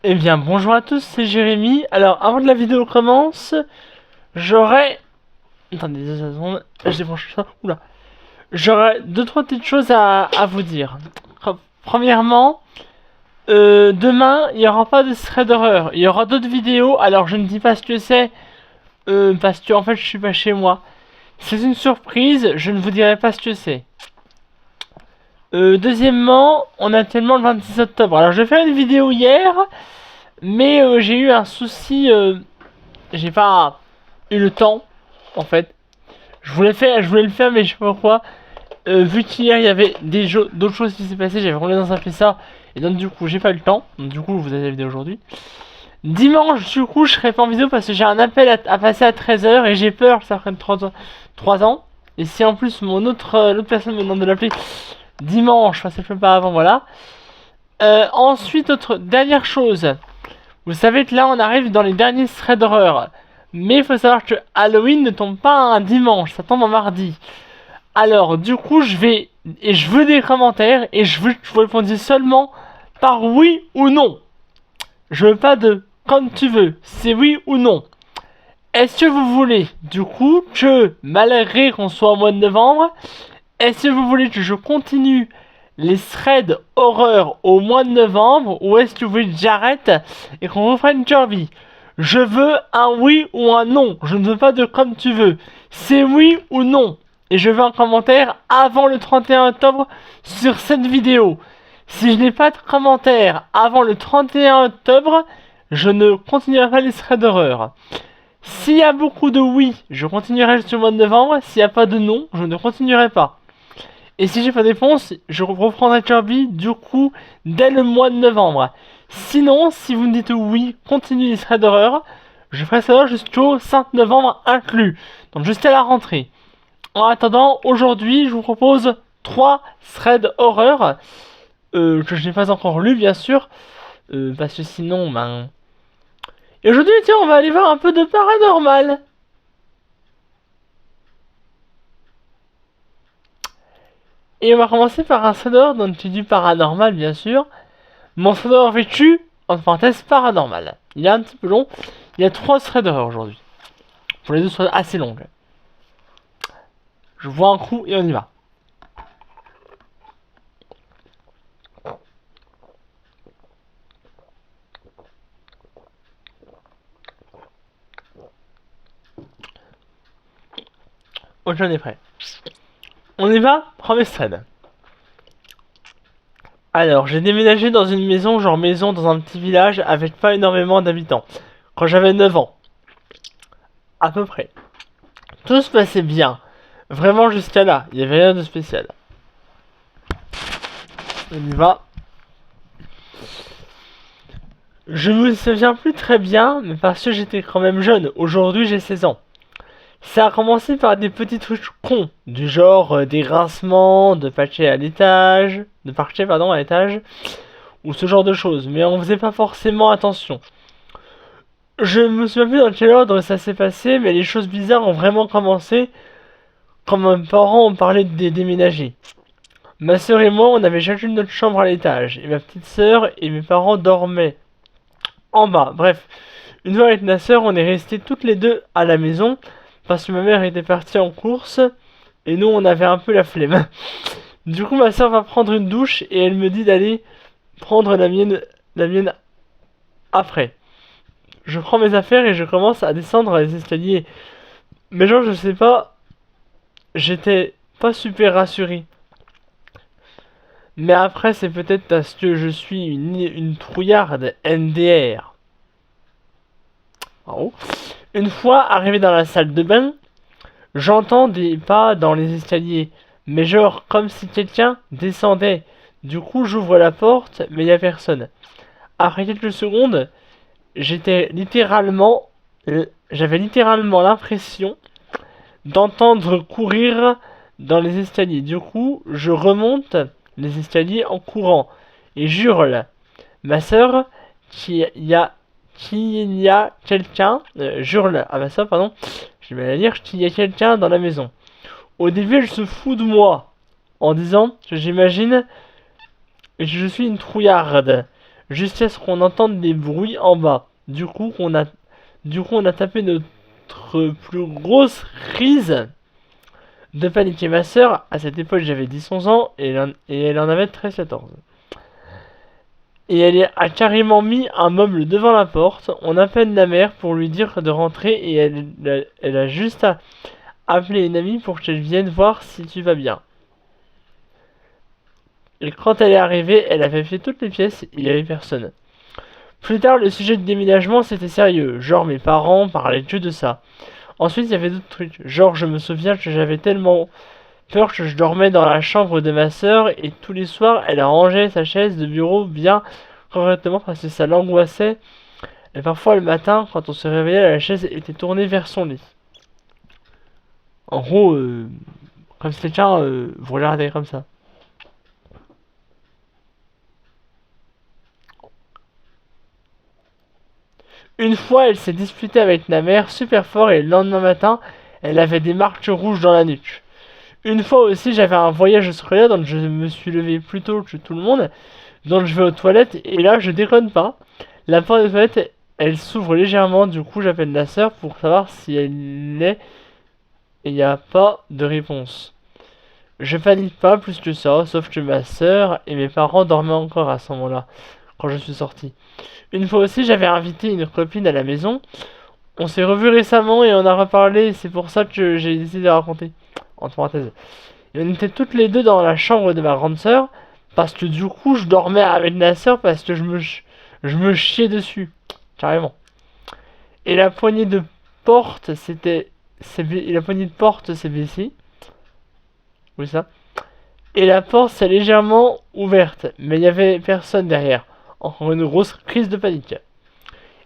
Eh bien, bonjour à tous, c'est Jérémy. Alors, avant que la vidéo commence, j'aurais... Attendez 2 secondes, je débranche ça. Oula. J'aurais deux, trois petites choses à vous dire. Premièrement, demain, il n'y aura pas de thread d'horreur. Il y aura d'autres vidéos, alors je ne dis pas ce que c'est, parce que en fait, je suis pas chez moi. C'est une surprise, je ne vous dirai pas ce que c'est. Deuxièmement, on a tellement le 26 octobre. Alors, je vais faire une vidéo hier, mais j'ai eu un souci, j'ai pas eu le temps, en fait. Je voulais le faire, mais je sais pas pourquoi. Vu qu'hier il y avait d'autres choses qui s'est passées, j'avais roulé dans un ça, et donc du coup j'ai pas eu le temps. Donc du coup vous avez la vidéo aujourd'hui. Dimanche du coup je serai pas en vidéo parce que j'ai un appel à passer à 13 h et j'ai peur que ça prenne 3 ans. Et si en plus l'autre personne me demande de l'appeler dimanche, parce que je peux pas avant, voilà. Ensuite, dernière chose. Vous savez que là on arrive dans les derniers threads d'horreur. Mais il faut savoir que Halloween ne tombe pas un dimanche, ça tombe un mardi. Alors du coup je veux des commentaires et je veux que vous répondiez seulement par oui ou non. Je veux pas de comme tu veux, c'est oui ou non. Est-ce que vous voulez du coup que malgré qu'on soit au mois de novembre, est-ce que vous voulez que je continue les threads horreur au mois de novembre ou est-ce que vous voulez que j'arrête et qu'on reprenne Kirby? Je veux un oui ou un non. Je ne veux pas de comme tu veux. C'est oui ou non. Et je veux un commentaire avant le 31 octobre sur cette vidéo. Si je n'ai pas de commentaire avant le 31 octobre, je ne continuerai pas les threads d'horreur. S'il y a beaucoup de oui, je continuerai jusqu'au mois de novembre. S'il n'y a pas de non, je ne continuerai pas. Et si j'ai pas de réponse, je reprendrai Kirby du coup dès le mois de novembre. Sinon, si vous me dites oui, continuez les threads d'horreur, je ferai ça jusqu'au 5 novembre inclus. Donc jusqu'à la rentrée. En attendant, aujourd'hui, je vous propose 3 threads horreur. Que je n'ai pas encore lu, bien sûr. Parce que sinon, ben... Et aujourd'hui, tiens, on va aller voir un peu de paranormal. Et on va commencer par un thread d'horreur dont tu dis paranormal, bien sûr. Mon thread d'horreur vécu, en parenthèse, paranormal. Il est un petit peu long. Il y a 3 threads d'horreur aujourd'hui. Pour les deux soient assez longues. Je vois un coup et on y va. Oh, j'en ai prêt. On y va, premier thread. Alors, j'ai déménagé dans une maison, genre maison dans un petit village avec pas énormément d'habitants. Quand j'avais 9 ans. À peu près. Tout se passait bien. Vraiment jusqu'à là, il n'y avait rien de spécial. On y va. Je me souviens plus très bien, mais parce que j'étais quand même jeune. Aujourd'hui, j'ai 16 ans. Ça a commencé par des petits trucs cons, du genre des grincements de parquet à l'étage, à l'étage, ou ce genre de choses, mais on faisait pas forcément attention. Je me souviens plus dans quel ordre ça s'est passé, mais les choses bizarres ont vraiment commencé quand mes parents ont parlé de déménager. Ma sœur et moi, on avait chacune notre chambre à l'étage, et ma petite sœur et mes parents dormaient en bas. Bref, une fois avec ma sœur, on est restés toutes les deux à la maison, parce que ma mère était partie en course, et nous on avait un peu la flemme. Du coup, ma sœur va prendre une douche, et elle me dit d'aller prendre la mienne après. Je prends mes affaires et je commence à descendre les escaliers. Mais genre, je sais pas, j'étais pas super rassuré. Mais après, c'est peut-être parce que je suis une trouillarde NDR. En haut. Une fois arrivé dans la salle de bain, j'entends des pas dans les escaliers. Mais genre, comme si quelqu'un descendait. Du coup, j'ouvre la porte, mais il y a personne. Après quelques secondes, j'avais littéralement l'impression d'entendre courir dans les escaliers. Du coup, je remonte les escaliers en courant et j'hurle. Ma sœur, qu'il y a quelqu'un, j'hurle à ma sœur, pardon, j'ai mal à dire, qu'il y a quelqu'un dans la maison. Au début, elle se fout de moi en disant que j'imagine que je suis une trouillarde. jusqu'à ce qu'on entende des bruits en bas. Du coup, on a tapé notre plus grosse crise de panique. Et ma sœur, à cette époque, j'avais 10-11 ans et elle en avait 13-14. Et a carrément mis un meuble devant la porte. On appelle la mère pour lui dire de rentrer et elle a juste appelé une amie pour qu'elle vienne voir si tu vas bien. Et quand elle est arrivée, elle avait fait toutes les pièces et il n'y avait personne. Plus tard, le sujet du déménagement c'était sérieux. Genre mes parents parlaient que de ça. Ensuite, il y avait d'autres trucs. Genre, je me souviens que j'avais tellement peur que je dormais dans la chambre de ma sœur et tous les soirs, elle a rangé sa chaise de bureau bien correctement parce que ça l'angoissait. Et parfois, le matin, quand on se réveillait, la chaise était tournée vers son lit. En gros, comme si quelqu'un vous regardait comme ça. Une fois, elle s'est disputée avec ma mère super fort et le lendemain matin, elle avait des marques rouges dans la nuque. Une fois aussi, j'avais un voyage scolaire donc je me suis levé plus tôt que tout le monde, donc je vais aux toilettes et là, je déconne pas. La porte des toilettes, elle s'ouvre légèrement, du coup, j'appelle la sœur pour savoir si elle est et il n'y a pas de réponse. Je panique pas plus que ça, sauf que ma sœur et mes parents dormaient encore à ce moment-là, quand je suis sorti. Une fois aussi, j'avais invité une copine à la maison. On s'est revus récemment et on a reparlé, c'est pour ça que j'ai décidé de raconter. Entre parenthèses. Et on était toutes les deux dans la chambre de ma grande sœur, parce que du coup, je dormais avec ma sœur parce que je me chiais dessus. Carrément. Et la poignée de porte, la poignée de porte s'est baissée. Oui, ça. Et la porte s'est légèrement ouverte, mais il n'y avait personne derrière. Encore une grosse crise de panique.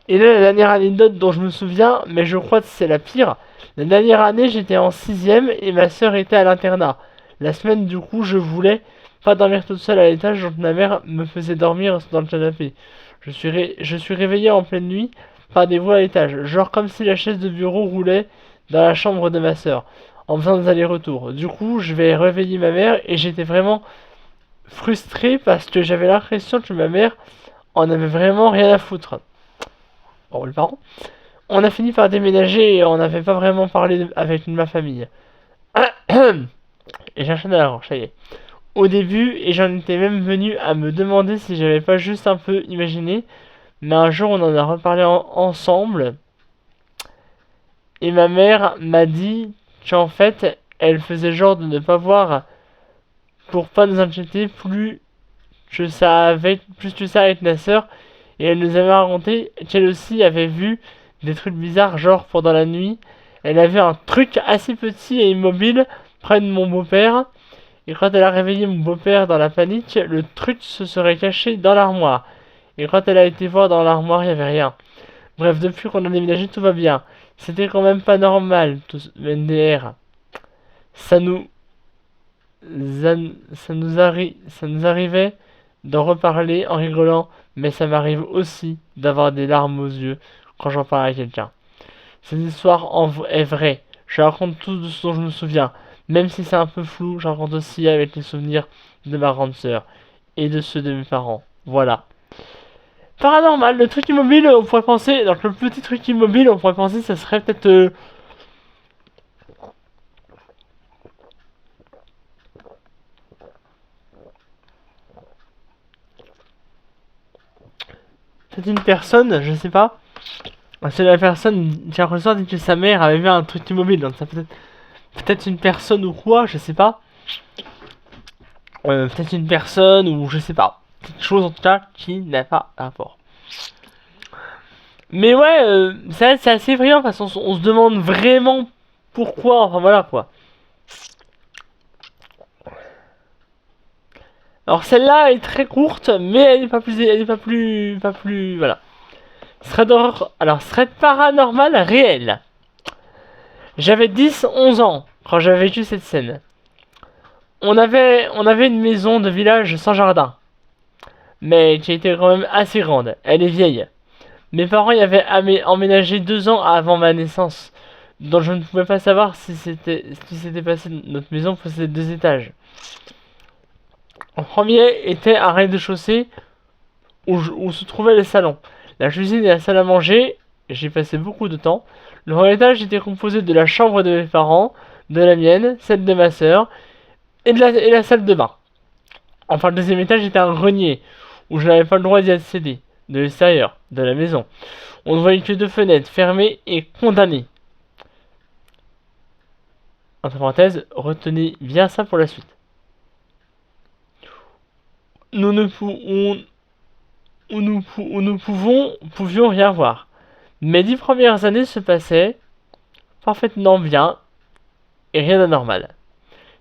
Et là, la dernière anecdote dont je me souviens, mais je crois que c'est la pire. La dernière année, j'étais en 6ème et ma soeur était à l'internat. La semaine, du coup, je voulais pas dormir toute seule à l'étage, donc ma mère me faisait dormir dans le canapé. Je suis réveillé en pleine nuit par des voix à l'étage, genre comme si la chaise de bureau roulait dans la chambre de ma soeur, en faisant des allers-retours. Du coup, je vais réveiller ma mère et j'étais vraiment frustré parce que j'avais l'impression que ma mère en avait vraiment rien à foutre. Oh, le parent. On a fini par déménager et on n'avait pas vraiment parlé avec ma famille. Et j'ai un chat dans la gorge, ça y est. Au début, et j'en étais même venu à me demander si j'avais pas juste un peu imaginé, mais un jour on en a reparlé ensemble, et ma mère m'a dit qu'en fait, elle faisait genre de ne pas voir pour pas nous inquiéter plus que ça avec ma sœur, et elle nous avait raconté qu'elle aussi avait vu des trucs bizarres, genre pendant la nuit, elle avait un truc assez petit et immobile près de mon beau-père, et quand elle a réveillé mon beau-père dans la panique, le truc se serait caché dans l'armoire. Et quand elle a été voir dans l'armoire, il n'y avait rien. Bref, depuis qu'on a déménagé, tout va bien. C'était quand même pas normal, tout ce NDR. Ça nous, ça nous arrivait d'en reparler en rigolant, mais ça m'arrive aussi d'avoir des larmes aux yeux quand j'en parle à quelqu'un. Cette histoire est vraie. Je raconte tout de ce dont je me souviens. Même si c'est un peu flou, j'en raconte aussi avec les souvenirs de ma grande sœur et de ceux de mes parents. Voilà. Paranormal, le truc immobile, on pourrait penser, donc le petit truc immobile, on pourrait penser, ça serait peut-être une personne, je sais pas. C'est la personne qui a ressort dit que sa mère avait vu un truc immobile, donc ça peut-être une personne ou quoi, je sais pas. Peut-être une personne ou je sais pas. Quelque chose en tout cas qui n'a pas rapport. Mais ouais, c'est assez effrayant parce qu'on on se demande vraiment pourquoi, enfin voilà quoi. Alors celle-là est très courte, mais elle est pas plus, voilà. Thread d'horreur, alors thread paranormal réel. J'avais 10-11 ans quand j'avais vécu cette scène. On avait une maison de village sans jardin, mais qui était quand même assez grande. Elle est vieille. Mes parents y avaient emménagé 2 ans avant ma naissance, donc je ne pouvais pas savoir ce qui s'était passé. Notre maison possédait 2 étages. Le premier était un rez-de-chaussée où se trouvaient les salons. La cuisine et la salle à manger, j'y passé beaucoup de temps. Le premier étage était composé de la chambre de mes parents, de la mienne, celle de ma sœur, et la salle de bain. Enfin, le deuxième étage était un grenier, où je n'avais pas le droit d'y accéder, de l'extérieur, de la maison. On ne voyait que deux fenêtres, fermées et condamnées. Entre parenthèses, retenez bien ça pour la suite. Nous ne pouvions rien voir. Mes 10 premières années se passaient parfaitement bien et rien d'anormal.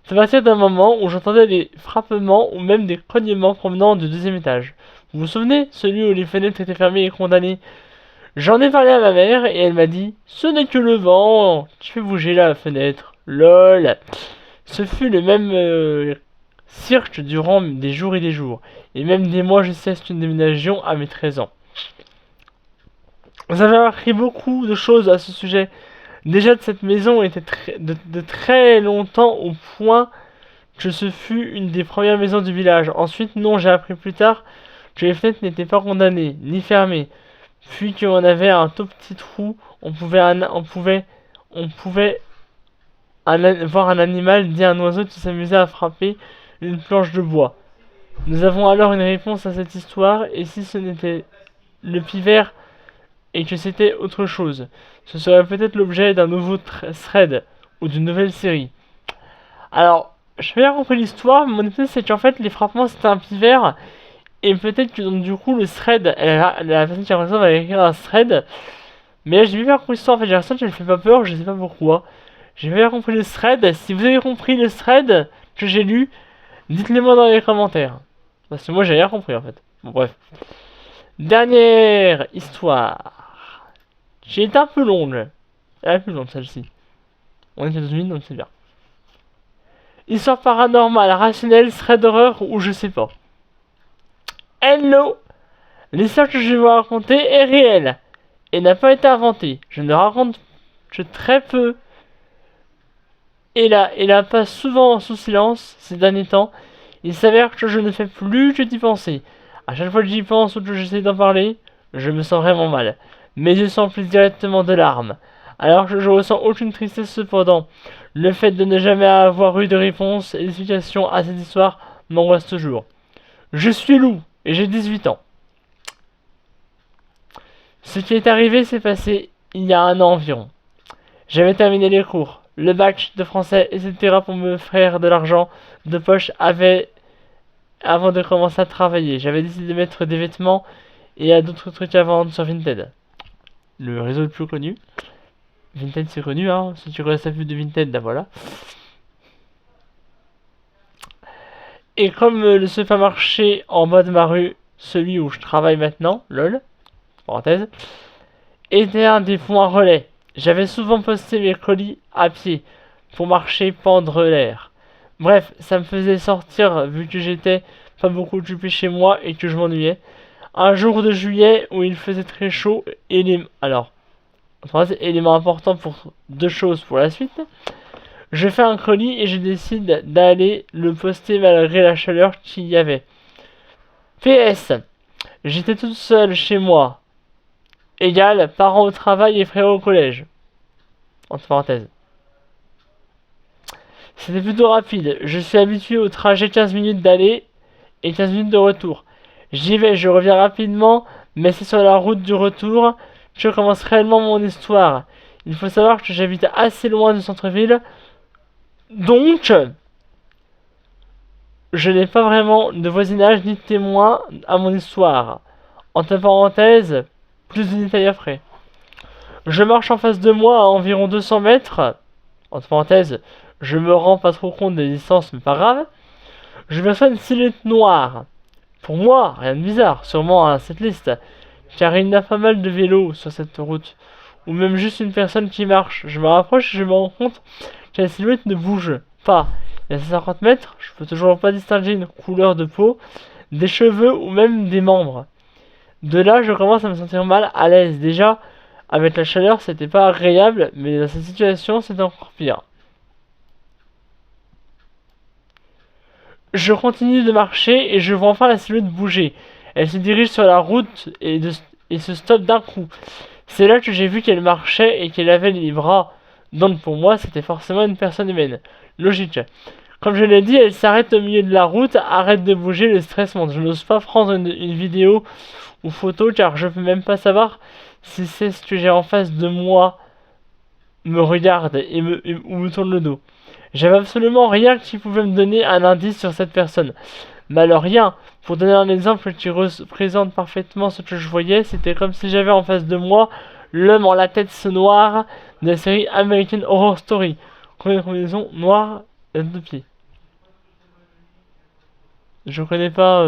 C'est à partir d'un moment où j'entendais des frappements ou même des cognements provenant du deuxième étage. Vous vous souvenez, celui où les fenêtres étaient fermées et condamnées? J'en ai parlé à ma mère et elle m'a dit: ce n'est que le vent, tu fais bouger la fenêtre. LOL. Ce fut le même cirque durant des jours et des jours, et même des mois jusqu'à ce que nous déménagions à mes 13 ans. Vous avez appris beaucoup de choses à ce sujet. Déjà, cette maison était de très longtemps au point que ce fut une des premières maisons du village. Ensuite, non, j'ai appris plus tard que les fenêtres n'étaient pas condamnées, ni fermées. Puis qu'on avait un tout petit trou, on pouvait voir un animal, dit un oiseau qui s'amusait à frapper une planche de bois. Nous avons alors une réponse à cette histoire, et si ce n'était le pivert et que c'était autre chose, ce serait peut-être l'objet d'un nouveau thread ou d'une nouvelle série. Alors, je bien compris l'histoire, mais mon hypothèse c'est qu'en fait les frappements c'était un pivert, et peut-être que donc, du coup le thread, la personne qui a raison va écrire un thread, mais là j'ai bien compris l'histoire, en fait j'ai l'impression qu'elle ne fait pas peur, je sais pas pourquoi. J'ai bien compris le thread, si vous avez compris le thread que j'ai lu, dites-le moi dans les commentaires. Parce que moi j'ai rien compris en fait. Bon bref. Dernière histoire. J'ai été un peu longue. Elle est plus longue celle-ci. On est aux États-Unis donc c'est bien. Histoire paranormale, rationnelle, thread d'horreur ou je sais pas. Hello! L'histoire que je vais vous raconter est réelle et n'a pas été inventée. Je ne raconte que très peu. Et là, passe souvent sous silence ces derniers temps. Il s'avère que je ne fais plus que d'y penser. À chaque fois que j'y pense ou que j'essaie d'en parler, je me sens vraiment mal. Mes yeux s'emplissent directement de larmes. Alors que je ressens aucune tristesse cependant. Le fait de ne jamais avoir eu de réponse et d'explication à cette histoire m'angoisse toujours. Je suis loup et j'ai 18 ans. Ce qui est arrivé s'est passé il y a un an environ. J'avais terminé les cours, le bac de français, etc. pour me faire de l'argent de poche avant de commencer à travailler. J'avais décidé de mettre des vêtements et à d'autres trucs à vendre sur Vinted. Le réseau le plus connu. Vinted c'est connu, hein. Si tu connais la pub de Vinted, là voilà. Et comme le supermarché en bas de ma rue, celui où je travaille maintenant, lol, parenthèse, était un des points relais. J'avais souvent posté mes colis à pied pour marcher pendre l'air. Bref, ça me faisait sortir vu que j'étais pas beaucoup occupé chez moi et que je m'ennuyais. Un jour de juillet où il faisait très chaud élément important pour deux choses pour la suite. Je fais un colis et je décide d'aller le poster malgré la chaleur qu'il y avait. PS, j'étais toute seule chez moi. Égal, parents au travail et frères au collège. Entre parenthèses. C'était plutôt rapide. Je suis habitué au trajet 15 minutes d'aller et 15 minutes de retour. J'y vais, je reviens rapidement, mais c'est sur la route du retour que je commence réellement mon histoire. Il faut savoir que j'habite assez loin du centre-ville, donc je n'ai pas vraiment de voisinage ni de témoin à mon histoire. Entre parenthèses, plus de détails après. Je marche en face de moi à environ 200 mètres. Entre parenthèses, je me rends pas trop compte des distances, mais pas grave. Je perçois une silhouette noire. Pour moi, rien de bizarre, sûrement à cette liste, car il y a pas mal de vélos sur cette route, ou même juste une personne qui marche. Je me rapproche et je me rends compte que la silhouette ne bouge pas. Il y a 50 mètres, je peux toujours pas distinguer une couleur de peau, des cheveux ou même des membres. De là, je commence à me sentir mal à l'aise. Déjà, avec la chaleur, c'était pas agréable, mais dans cette situation, c'était encore pire. Je continue de marcher et je vois enfin la silhouette bouger. Elle se dirige sur la route et se stoppe d'un coup. C'est là que j'ai vu qu'elle marchait et qu'elle avait les bras. Donc pour moi, c'était forcément une personne humaine. Logique. Comme je l'ai dit, elle s'arrête au milieu de la route, arrête de bouger, le stress monte. Je n'ose pas prendre une vidéo ou photo car je peux même pas savoir si c'est ce que j'ai en face de moi me regarde ou me tourne le dos. J'avais absolument rien qui pouvait me donner un indice sur cette personne. Mais alors rien, pour donner un exemple qui représente parfaitement ce que je voyais, c'était comme si j'avais en face de moi l'homme en la tête noire de la série American Horror Story. Combinaison noire et de pied. Je connais pas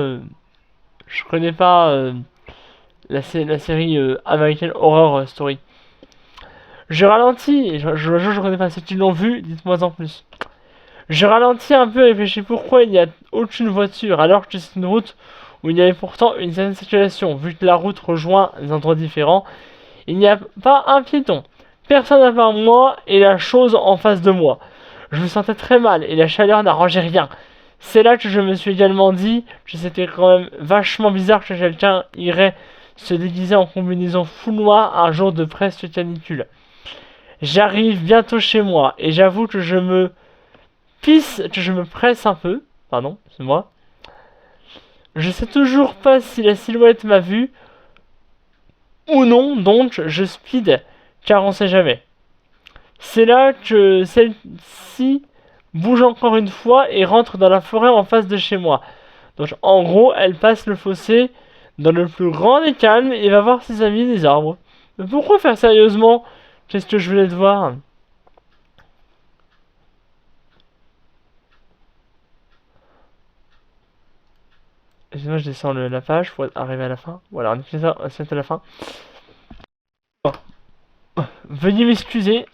la série American Horror Story. Je ralentis, je connais pas ceux qui l'ont vu, dites-moi en plus. Je ralentis un peu et réfléchis pourquoi il n'y a aucune voiture alors que c'est une route où il y avait pourtant une certaine circulation. Vu que la route rejoint des endroits différents, il n'y a pas un piéton. Personne à part moi et la chose en face de moi. Je me sentais très mal et la chaleur n'arrangeait rien. C'est là que je me suis également dit que c'était quand même vachement bizarre que quelqu'un irait se déguiser en combinaison full noire un jour de presque canicule. J'arrive bientôt chez moi et j'avoue que je me presse un peu. Pardon, c'est moi. Je sais toujours pas si la silhouette m'a vu ou non, donc je speed car on sait jamais. C'est là que celle-ci bouge encore une fois et rentre dans la forêt en face de chez moi. Donc en gros, elle passe le fossé dans le plus grand des calmes et va voir ses amis des arbres. Mais pourquoi faire sérieusement? Qu'est-ce que je voulais te voir? Excusez-moi, je descends la page pour arriver à la fin. Voilà, on est ça, c'est à la fin. Bon. Veuillez m'excuser.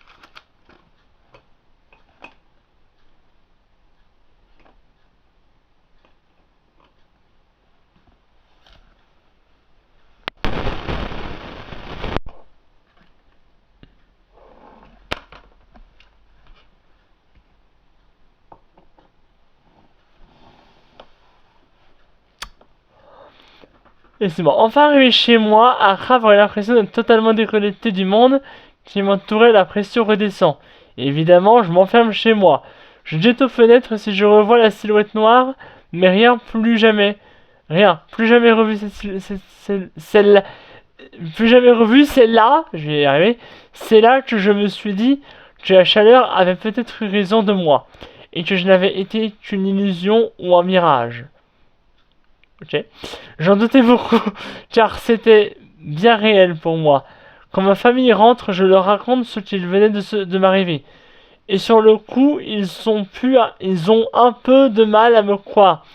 Et c'est bon. Enfin arrivé chez moi, après avoir l'impression d'être totalement déconnecté du monde qui m'entourait, la pression redescend. Et évidemment, je m'enferme chez moi. Je jette aux fenêtres si je revois la silhouette noire, mais rien, plus jamais. Rien, plus jamais revu celle-là. Plus jamais revu celle-là, je vais y arriver. C'est là que je me suis dit que la chaleur avait peut-être eu raison de moi, et que je n'avais été qu'une illusion ou un mirage. Ok. J'en doutais beaucoup, car c'était bien réel pour moi. Quand ma famille rentre, je leur raconte ce qu'il venait de m'arriver. Et sur le coup, ils ont un peu de mal à me croire.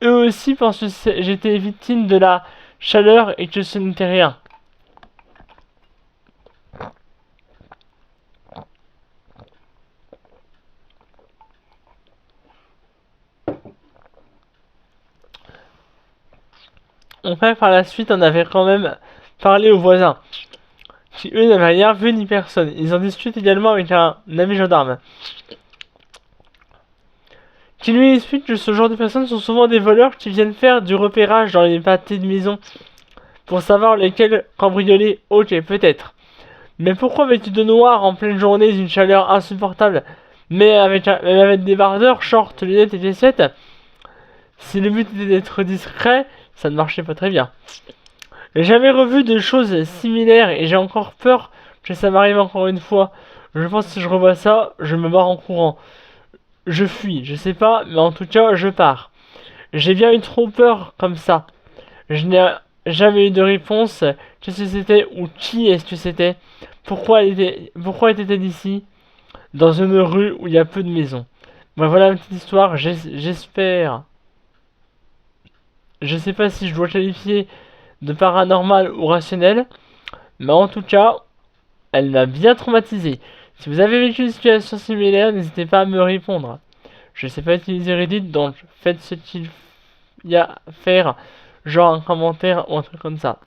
Eux aussi pensent que j'étais victime de la chaleur et que ce n'était rien. Mon frère, par la suite, en avait quand même parlé aux voisins, qui eux n'avaient rien vu ni personne. Ils en discutent également avec un ami gendarme, qui lui explique que ce genre de personnes sont souvent des voleurs qui viennent faire du repérage dans les pâtés de maison pour savoir lesquels cambrioler. Ok, peut-être. Mais pourquoi vêtu de noir en pleine journée d'une chaleur insupportable, mais avec des bardeurs, shorts, lunettes et chaussettes? Si le but était d'être discret, ça ne marchait pas très bien. J'ai jamais revu de choses similaires et j'ai encore peur que ça m'arrive encore une fois. Je pense que si je revois ça, je me barre en courant. Je fuis, je sais pas, mais en tout cas, je pars. J'ai bien eu trop peur comme ça. Je n'ai jamais eu de réponse. Qu'est-ce que c'était ou qui est-ce que c'était? Pourquoi était-elle ici? Dans une rue où il y a peu de maisons. Bon, voilà une petite histoire, j'espère. Je sais pas si je dois qualifier de paranormal ou rationnel, mais en tout cas, elle m'a bien traumatisé. Si vous avez vécu une situation similaire, n'hésitez pas à me répondre. Je sais pas utiliser Reddit, donc faites ce qu'il y a à faire, genre un commentaire ou un truc comme ça.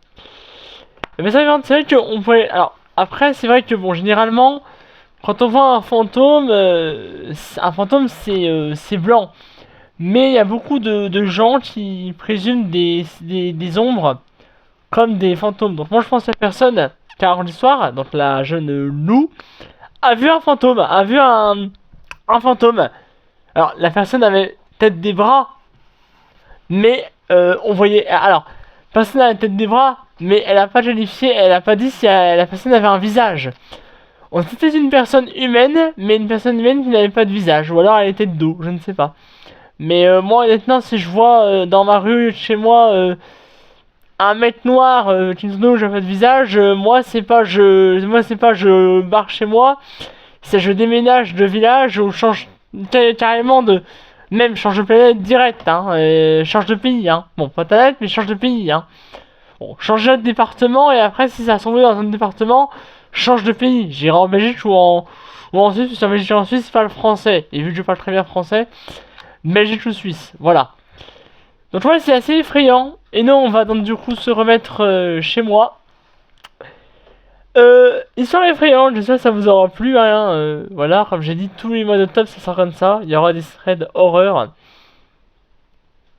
Mais ça, c'est vrai qu'on pourrait... Alors, après, c'est vrai que, bon, généralement, quand on voit un fantôme c'est blanc. Mais il y a beaucoup de gens qui présument des ombres comme des fantômes. Donc moi je pense que la personne qui a raconté l'histoire, donc la jeune Lou, a vu un fantôme, a vu un fantôme. Alors la personne avait peut-être des bras, mais on voyait... Alors, la personne a la tête des bras, mais elle a pas qualifié, elle a pas dit si la personne avait un visage. On c'était une personne humaine, mais une personne humaine qui n'avait pas de visage, ou alors elle était de dos, je ne sais pas. Mais moi honnêtement, si je vois dans ma rue, chez moi, un mec noir qui n'a pas de visage, moi c'est pas je barre chez moi, c'est je déménage de village ou change carrément de, même change de planète direct, hein, change de pays, hein. Bon, pas de planète, mais change de pays, hein. Bon, change de département et après si ça s'envoie dans un département, change de pays. J'irai en Belgique ou en Suisse, parce qu'en Belgique et en Suisse, c'est pas le français. Et vu que je parle très bien français, Belgique ou Suisse, voilà. Donc ouais, c'est assez effrayant. Et nous, on va donc du coup se remettre chez moi. Histoire effrayante, j'espère que ça vous aura plu, hein. Voilà, comme j'ai dit, tous les mois d'octobre, ça sera comme ça. Il y aura des threads horreur.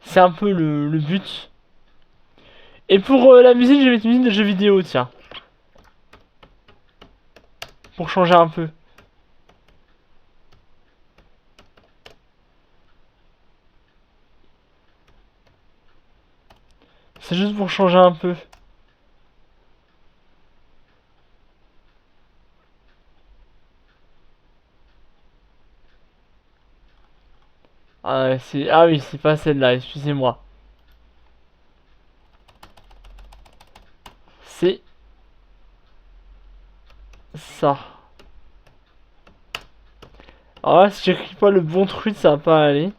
C'est un peu le but. Et pour la musique, je vais mettre une musique de jeux vidéo, tiens. Pour changer un peu. C'est juste pour changer un peu. Ah oui, c'est pas celle-là, excusez-moi. C'est ça. Alors là, si j'écris pas le bon truc, ça va pas aller.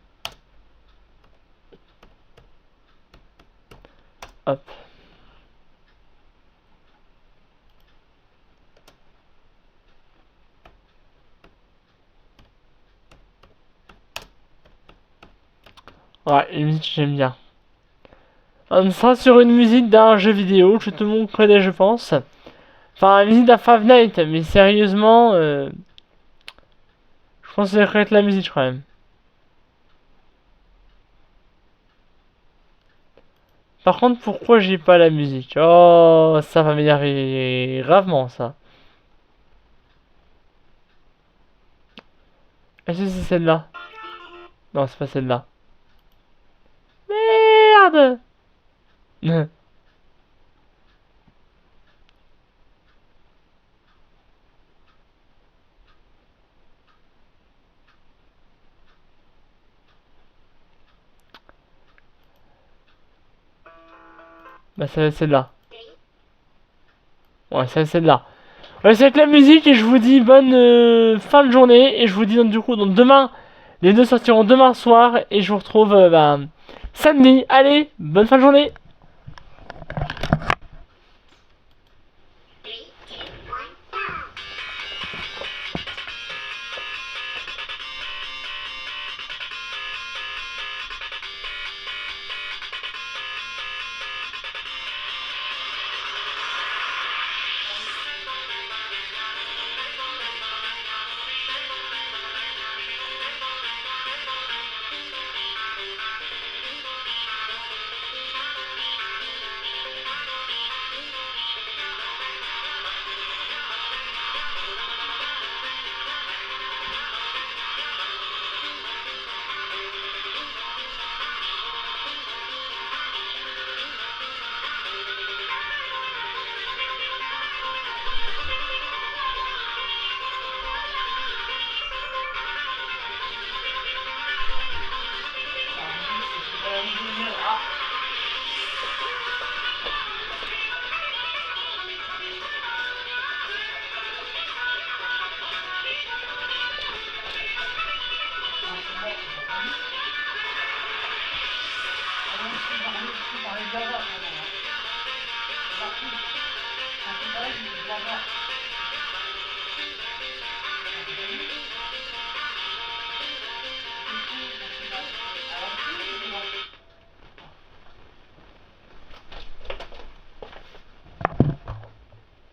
Hop. Ouais, une musique j'aime bien. On sera sur une musique d'un jeu vidéo que tout le monde connaît, je pense. Enfin, une musique d'un Five Nights, mais sérieusement, je pense que ça va être la musique quand même. Par contre, pourquoi j'ai pas la musique? Oh, ça va m'énerver gravement, ça. Est-ce que c'est celle-là? Non, c'est pas celle-là. Merde! Bah, ça va être celle-là. Ouais, ça va être celle-là. Ouais, c'est avec la musique et je vous dis bonne fin de journée. Et je vous dis donc du coup, donc demain, les deux sortiront demain soir. Et je vous retrouve samedi. Allez, bonne fin de journée. Java.